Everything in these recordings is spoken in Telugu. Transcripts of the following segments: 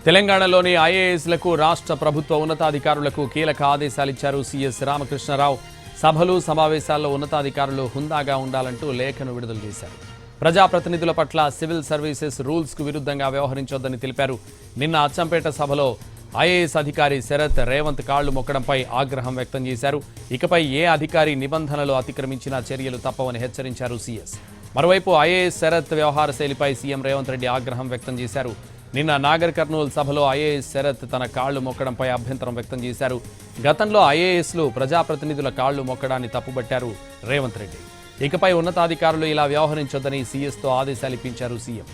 తెలంగాణలోని ఐఏఎస్లకు రాష్ట్ర ప్రభుత్వ ఉన్నతాధికారులకు కీలక ఆదేశాలిచ్చారు సీఎస్ రామకృష్ణరావు. సభలు సమావేశాల్లో ఉన్నతాధికారులు హుందాగా ఉండాలంటూ లేఖను విడుదల చేశారు. ప్రజాప్రతినిధుల పట్ల సివిల్ సర్వీసెస్ రూల్స్కు విరుద్ధంగా వ్యవహరించొద్దని తెలిపారు. నిన్న అచ్చంపేట సభలో ఐఏఎస్ అధికారి శరత్ రేవంత్ కాళ్లు మొక్కడంపై ఆగ్రహం వ్యక్తం చేశారు. ఇకపై ఏ అధికారి నిబంధనలు అతిక్రమించినా చర్యలు తప్పవని హెచ్చరించారు సీఎస్. మరోవైపు ఐఏఎస్ శరత్ వ్యవహార శైలిపై సీఎం రేవంత్ రెడ్డి ఆగ్రహం వ్యక్తం చేశారు. నిన్న నాగర్ కర్నూల్ సభలో ఐఏఎస్ శరత్ తన కాళ్లు మొక్కడంపై అభ్యంతరం వ్యక్తం చేశారు. గతంలో ఐఏఎస్లు ప్రజాప్రతినిధుల కాళ్లు మొక్కడాన్ని తప్పుబట్టారు రేవంత్ రెడ్డి. ఇకపై ఉన్నతాధికారులు ఇలా వ్యవహరించొద్దని సీఎస్తో ఆదేశాలు ఇప్పించారు సీఎం.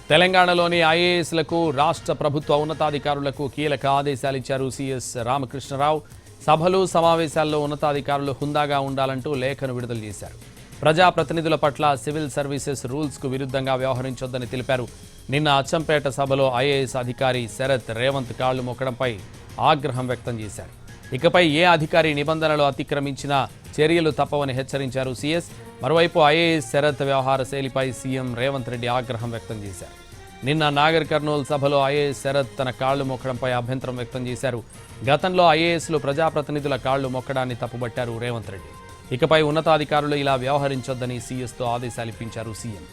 తెలంగాణలోని ఐఏఎస్లకు రాష్ట్ర ప్రభుత్వ ఉన్నతాధికారులకు కీలక ఆదేశాలిచ్చారు సీఎస్ రామకృష్ణరావు. సభలు సమావేశాల్లో ఉన్నతాధికారులు హుందాగా ఉండాలంటూ లేఖను విడుదల చేశారు. ప్రజాప్రతినిధుల పట్ల సివిల్ సర్వీసెస్ రూల్స్కు విరుద్ధంగా వ్యవహరించొద్దని తెలిపారు. నిన్న అచ్చంపేట సభలో ఐఏఎస్ అధికారి శరత్ రేవంత్ కాళ్లు మొక్కడంపై ఆగ్రహం వ్యక్తం చేశారు. ఇకపై ఏ అధికారి నిబంధనలు అతిక్రమించినా చర్యలు తప్పవని హెచ్చరించారు సీఎస్. మరోవైపు ఐఏఎస్ శరత్ వ్యవహార శైలిపై సీఎం రేవంత్ రెడ్డి ఆగ్రహం వ్యక్తం చేశారు. నిన్న నాగర్ కర్నూల్ సభలో ఐఏఎస్ శరత్ తన కాళ్లు మొక్కడంపై అభ్యంతరం వ్యక్తం చేశారు. గతంలో ఐఏఎస్లు ప్రజాప్రతినిధుల కాళ్లు మొక్కడాన్ని తప్పుబట్టారు రేవంత్ రెడ్డి. ఇకపై ఉన్నతాధికారులు ఇలా వ్యవహరించొద్దని సీఎస్తో ఆదేశాలిప్పించారు సీఎం.